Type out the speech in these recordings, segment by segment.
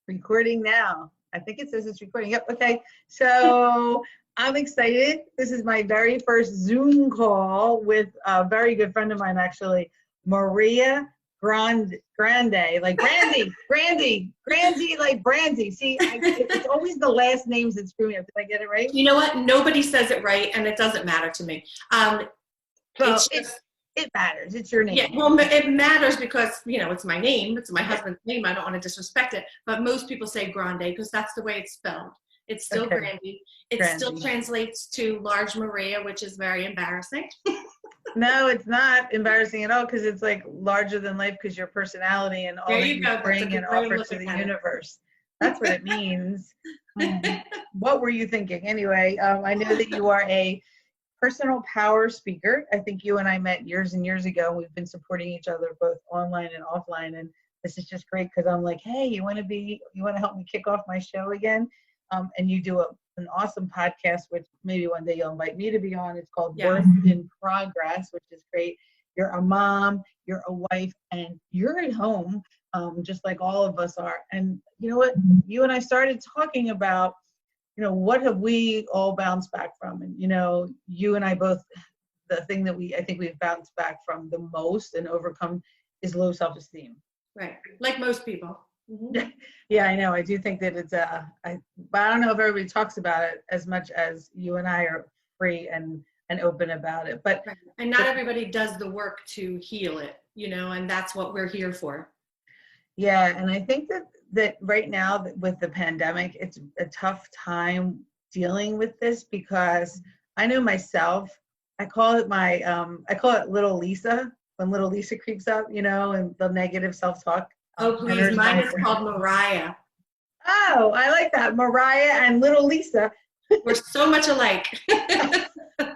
Recording now. I think it says it's recording. Yep. Okay. So I'm excited. This is my very first Zoom call with a very good friend of mine, actually, Maria Grande, like Brandy, like Brandy. See, it's always the last names that screw me up. Did I get it right? You know what? Nobody says it right, and it doesn't matter to me. Well, it matters. It's your name. Yeah, well, it matters because, it's my name. It's my husband's name. I don't want to disrespect it. But most people say Grande because that's the way it's spelled. It's still Okay. Grandy. It Grandy. still translates to large Maria, which is very embarrassing. No, it's not embarrassing at all because it's like larger than life because your personality and all that you bring and offer to the universe. That's what it means. What were you thinking? Anyway, I know that you are a personal power speaker. I think you and I met years and years ago. We've been supporting each other both online and offline, and this is just great because I'm like, hey, you want to help me kick off my show again? And you do an awesome podcast, which maybe one day you'll invite me to be on. It's called Work in Progress, which is great. You're a mom, you're a wife, and you're at home, just like all of us are. And you know what? You and I started talking about, what have we all bounced back from? And, you and I both, the thing that I think we've bounced back from the most and overcome is low self-esteem. Right. Like most people. Mm-hmm. Yeah, I know. I do think that it's but I don't know if everybody talks about it as much as you and I are free and open about it. But right. And not everybody does the work to heal it, and that's what we're here for. Yeah, and I think that right now with the pandemic, it's a tough time dealing with this because I know myself, I call it little Lisa, when little Lisa creeps up, and the negative self-talk. Oh, please, mine is called Mariah. Oh, I like that. Mariah and little Lisa. We're so much alike. I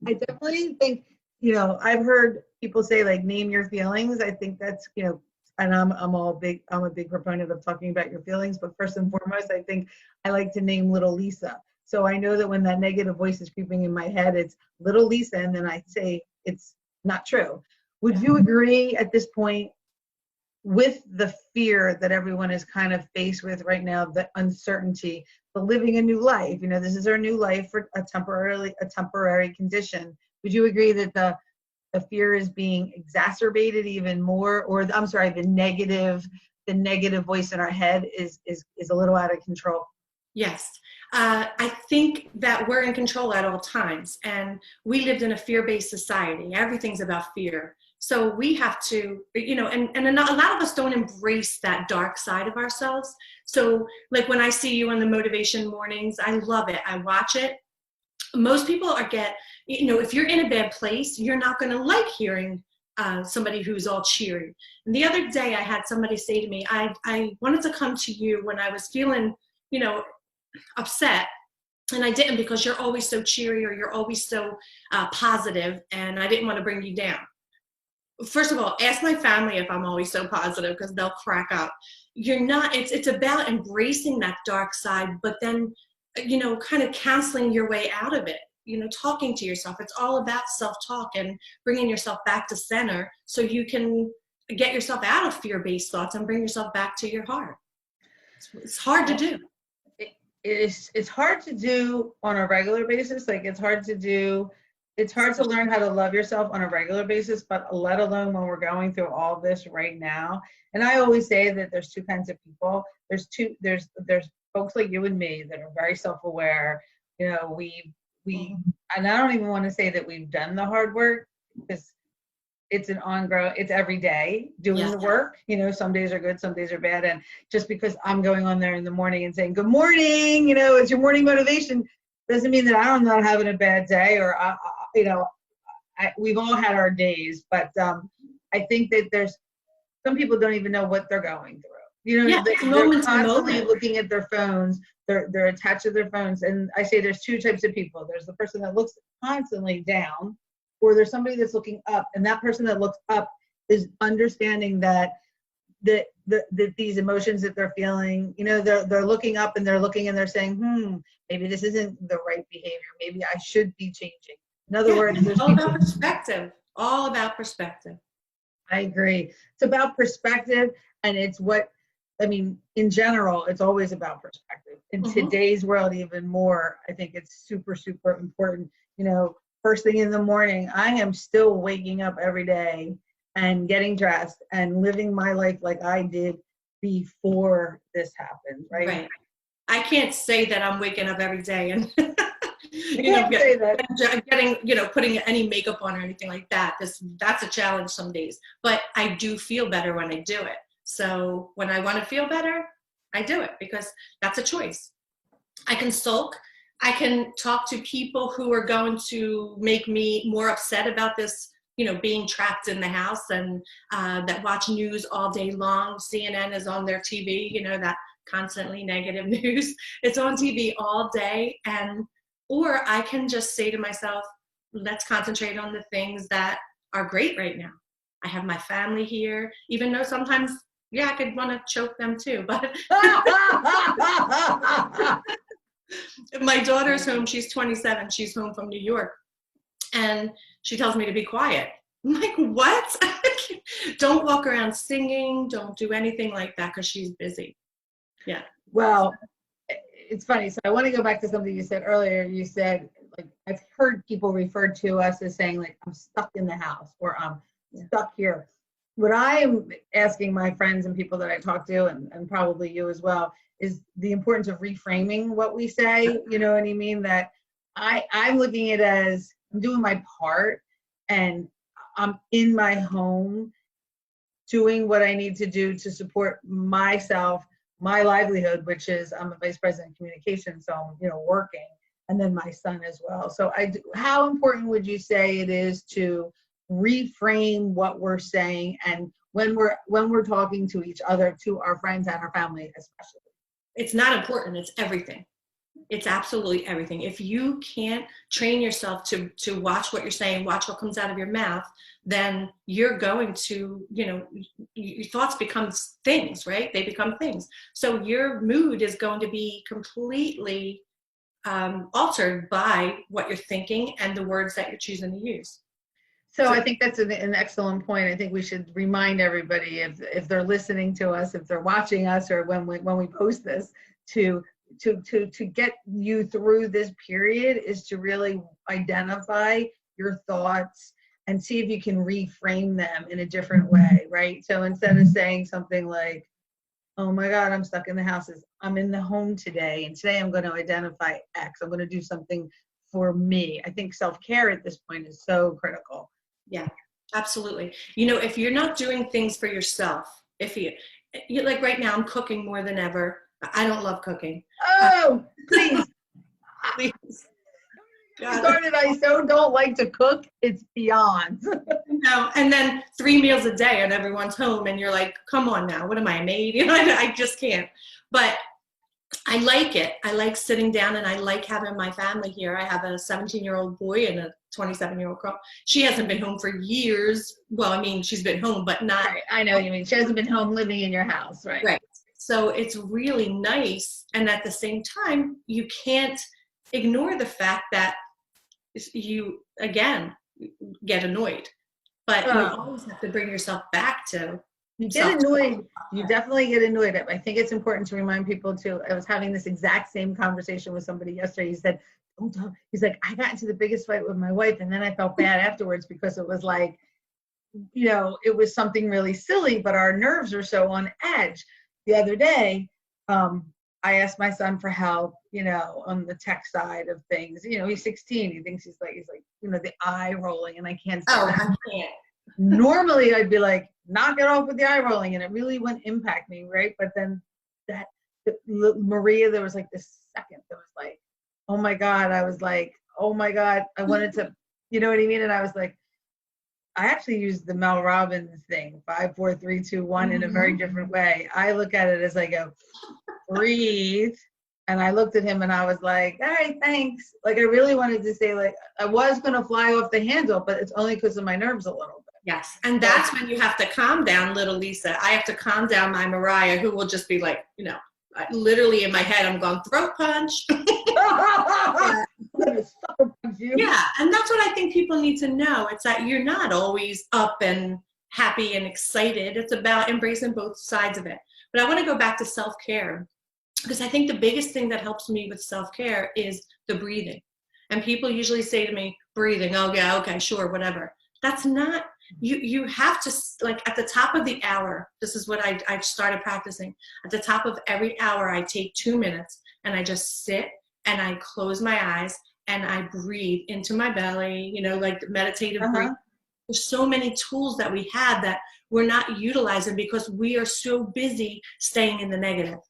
definitely think, I've heard people say like, name your feelings. I think that's, and I'm a big proponent of talking about your feelings, but first and foremost, I think I like to name little Lisa. So I know that when that negative voice is creeping in my head, it's little Lisa, and then I say it's not true. Would you agree at this point with the fear that everyone is kind of faced with right now, the uncertainty, the living a new life? This is our new life for a temporary condition. Would you agree that the fear is being exacerbated even more, or the negative voice in our head is a little out of control? Yes. I think that we're in control at all times, and we lived in a fear-based society. Everything's about fear. So we have to, and a lot of us don't embrace that dark side of ourselves. So like when I see you on the motivation mornings, I love it. I watch it. Most people if you're in a bad place, you're not going to like hearing somebody who's all cheery. And the other day I had somebody say to me, I wanted to come to you when I was feeling, upset. And I didn't because you're always so cheery or you're always so positive, and I didn't want to bring you down. First of all, ask my family if I'm always so positive because they'll crack up. You're not. It's about embracing that dark side, but then, kind of counseling your way out of it. Talking to yourself. It's all about self-talk and bringing yourself back to center so you can get yourself out of fear-based thoughts and bring yourself back to your heart. It's hard to do. It's hard to do on a regular basis. Like it's hard to learn how to love yourself on a regular basis, but let alone when we're going through all this right now. And I always say that there's two kinds of people. There's folks like you and me that are very self-aware. We and I don't even want to say that we've done the hard work because it's it's every day doing the work. Some days are good, some days are bad. And just because I'm going on there in the morning and saying, good morning, it's your morning motivation, doesn't mean that I'm not having a bad day or, we've all had our days. But I think that there's some people don't even know what they're going through. They're constantly looking at their phones. They're attached to their phones. And I say there's two types of people. There's the person that looks constantly down, or there's somebody that's looking up, and that person that looks up is understanding that these emotions that they're feeling, they're looking up and they're looking and they're saying, maybe this isn't the right behavior. Maybe I should be changing. In other words, it's all about perspective. All about perspective. I agree. It's about perspective, and it's what I mean, in general, it's always about perspective. In today's world, even more, I think it's super, super important. You know, first thing in the morning, I am still waking up every day and getting dressed and living my life like I did before this happened, right? Right. I can't say that I'm waking up every day and getting, putting any makeup on or anything like that. That's a challenge some days, but I do feel better when I do it. So when I want to feel better, I do it because that's a choice. I can sulk. I can talk to people who are going to make me more upset about this, being trapped in the house and that watch news all day long. CNN is on their TV, that constantly negative news. It's on TV all day. Or I can just say to myself, let's concentrate on the things that are great right now. I have my family here, even though sometimes, I could want to choke them too, but my daughter's home. She's 27. She's home from New York. And she tells me to be quiet. I'm like, what? Don't walk around singing. Don't do anything like that because she's busy. Yeah. Well, it's funny. So I want to go back to something you said earlier. You said, like, I've heard people refer to us as saying, like, I'm stuck in the house or I'm stuck here. What I am asking my friends and people that I talk to, and probably you as well, is the importance of reframing what we say. You know what I mean? That I'm looking at it as I'm doing my part and I'm in my home doing what I need to do to support myself, my livelihood, which is I'm a vice president of communications, so I'm, working, and then my son as well. So how important would you say it is to reframe what we're saying and when we're talking to each other, to our friends and our family especially? It's not important, it's everything. It's absolutely everything. If you can't train yourself to watch what you're saying, watch what comes out of your mouth, then you're going to, your thoughts become things, right? They become things. So your mood is going to be completely altered by what you're thinking and the words that you're choosing to use. So I think that's an excellent point. I think we should remind everybody, if they're listening to us, if they're watching us, or when we post this, to get you through this period is to really identify your thoughts and see if you can reframe them in a different way, right? So instead of saying something like, oh my God, I'm stuck in the house, I'm in the home today, and today I'm going to identify X. I'm going to do something for me. I think self-care at this point is so critical. Yeah, absolutely. If you're not doing things for yourself, if you like right now, I'm cooking more than ever. I don't love cooking. Oh, please. Please. I so don't like to cook. It's beyond. No, and then 3 meals a day and everyone's home and you're like, come on now, what am I, a maid? I just can't. But I like it. I like sitting down and I like having my family here. I have a 17-year-old boy and a 27-year-old girl. She hasn't been home for years. Well, I mean, she's been home, but not. Right. I know what you mean. She hasn't been home living in your house, right? Right. So it's really nice. And at the same time, you can't ignore the fact that you, again, get annoyed. But you always have to bring yourself back to. You get annoyed. You definitely get annoyed. I think it's important to remind people too. I was having this exact same conversation with somebody yesterday. He said, he's like, I got into the biggest fight with my wife and then I felt bad afterwards because it was like, it was something really silly, but our nerves are so on edge. The other day, I asked my son for help, on the tech side of things. He's 16. He thinks he's like, the eye rolling, and I can't. I can't. Normally, I'd be like, knock it off with the eye rolling, and it really wouldn't impact me, right? But then Maria, there was like this second that was like, oh my God. I was like, oh my God. I wanted to, you know what I mean? And I was like, I actually used the Mel Robbins thing, 5, 4, 3, 2, 1 in a very different way. I look at it as I go, breathe. And I looked at him and I was like, all right, thanks. Like, I really wanted to say, like, I was going to fly off the handle, but it's only because of my nerves a little bit. Yes. And that's when you have to calm down, little Lisa. I have to calm down my Mariah, who will just be like, literally in my head, I'm going throat punch. Yeah. And that's what I think people need to know. It's that you're not always up and happy and excited. It's about embracing both sides of it. But I want to go back to self-care, because I think the biggest thing that helps me with self-care is the breathing. And people usually say to me, breathing, oh yeah, okay, sure, whatever. That's not, you have to, like, at the top of the hour, this is what I started practicing. At the top of every hour, I take 2 minutes and I just sit and I close my eyes and I breathe into my belly, you know, like meditative breathing. There's so many tools that we have that we're not utilizing because we are so busy staying in the negative.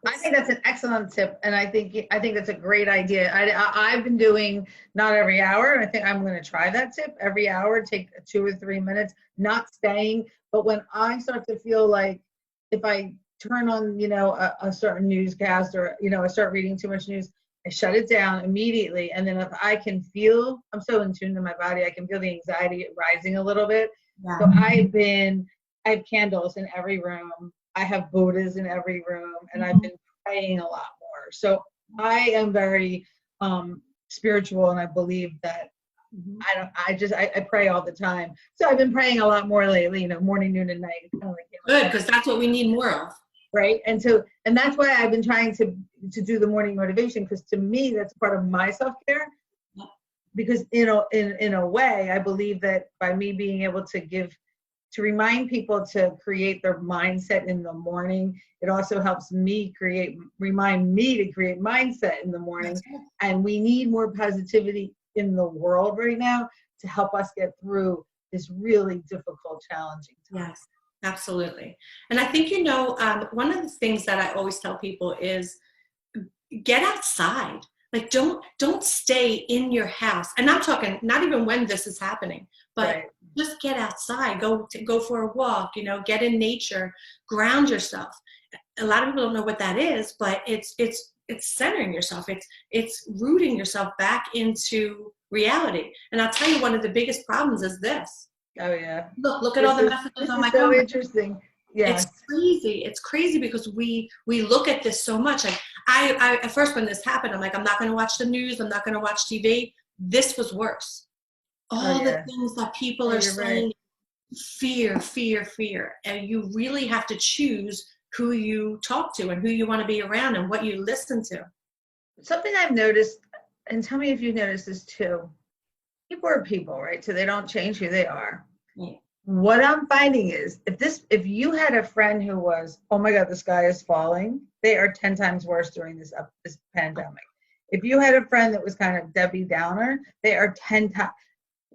I think that's an excellent tip, and I think that's a great idea. I've been doing not every hour, and I think I'm going to try that tip. Every hour, take 2 or 3 minutes, not staying. But when I start to feel like, if I turn on, you know, a certain newscast, or, you know, I start reading too much news, I shut it down immediately. And then if I can feel, I'm so in tune to my body, I can feel the anxiety rising a little bit. Yeah. So I have candles in every room. I have Buddhas in every room, and I've been praying a lot more. So I am very spiritual, and I believe that I pray all the time. So I've been praying a lot more lately, you know, morning, noon, and night. Kind of like, good, because that's what we need more of. Right. And that's why I've been trying to do the morning motivation, because to me, that's part of my self-care. Because, you know, in a way, I believe that by me being able to remind people to create their mindset in the morning, it also helps me remind me to create mindset in the morning. And we need more positivity in the world right now to help us get through this really difficult, challenging time. Yes, absolutely. And I think, you know, one of the things that I always tell people is get outside. Like, don't stay in your house. And I'm talking not even when this is happening, but just get outside, go for a walk, you know, get in nature, ground yourself. A lot of people don't know what that is, but it's centering yourself. It's rooting yourself back into reality. And I'll tell you, one of the biggest problems is this. Oh yeah. Look at all the messages on my phone. So interesting. Yeah. It's crazy. It's crazy because we look at this so much. Like I at first, when this happened, I'm like, I'm not going to watch the news. I'm not going to watch TV. This was worse. All the things that people are saying, fear. And you really have to choose who you talk to and who you want to be around and what you listen to. Something I've noticed, and tell me if you've noticed this too, people are people, right? So they don't change who they are. Yeah. What I'm finding is, if you had a friend who was, oh my God, the sky is falling, they are 10 times worse during this pandemic. If you had a friend that was kind of Debbie Downer, they are 10 times.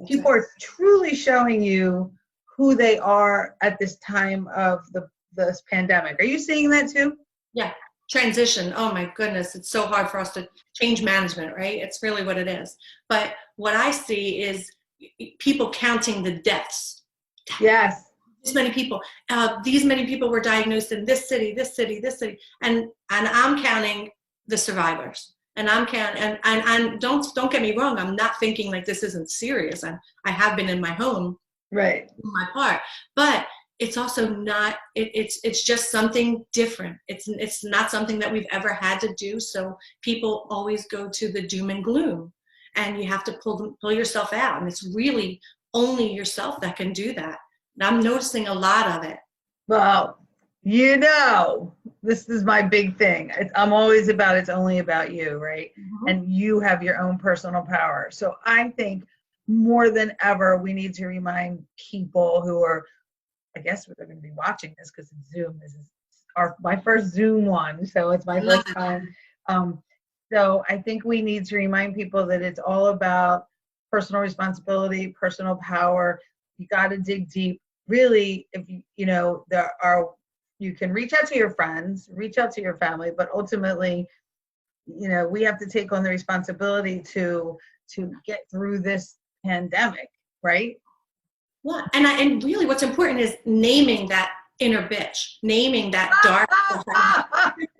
People are truly showing you who they are at this time of this pandemic. Are you seeing that too? Yeah. Transition. Oh my goodness. It's so hard for us to change management, right? It's really what it is. But what I see is people counting the deaths. Yes. These many people were diagnosed in this city, and I'm counting the survivors. And I'm counting, and don't get me wrong, I'm not thinking like this isn't serious. I have been in my home, right, in my part, but it's also not. It's just something different. It's not something that we've ever had to do. So people always go to the doom and gloom, and you have to pull yourself out. And it's really only yourself that can do that. And I'm noticing a lot of it. Well, you know, this is my big thing. I'm always about, it's only about you, right? Mm-hmm. And you have your own personal power. So I think more than ever, we need to remind people who are, I guess they're going to be watching this because it's Zoom. This is my first Zoom one. So it's my first time. So I think we need to remind people that it's all about personal responsibility, personal power. You got to dig deep. Really, if you know, you can reach out to your friends, reach out to your family, but ultimately, you know, we have to take on the responsibility to get through this pandemic, right? Yeah, and really what's important is naming that inner bitch, naming that dark.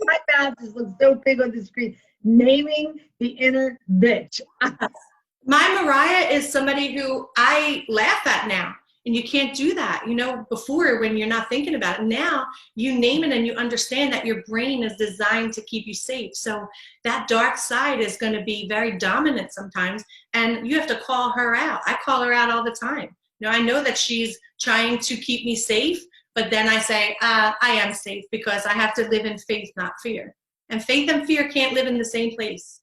My mouth just looks so big on the screen. Naming the inner bitch. My Mariah is somebody who I laugh at now. And you can't do that, you know, before when you're not thinking about it. Now you name it and you understand that your brain is designed to keep you safe. So that dark side is going to be very dominant sometimes, and you have to call her out. I call her out all the time. You know, I know that she's trying to keep me safe, But then I say, I am safe because I have to live in faith, not fear. And faith and fear can't live in the same place.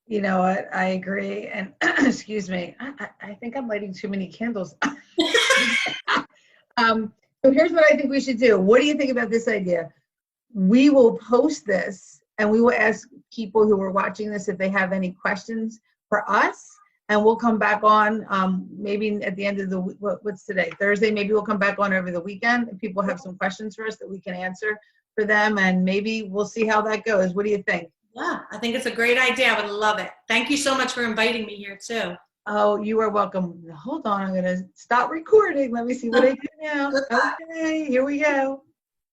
You know what? I agree. And excuse me, I think I'm lighting too many candles. So here's what I think we should do. What do you think about this idea? We will post this and we will ask people who are watching this if they have any questions for us. And we'll come back on maybe at the end of the week. What's today? Thursday. Maybe we'll come back on over the weekend. If people have some questions for us that we can answer for them. And maybe we'll see how that goes. What do you think? Yeah, I think it's a great idea. I would love it. Thank you so much for inviting me here too. Oh, you are welcome. Hold on. I'm going to stop recording. Let me see what I do now. Okay, here we go.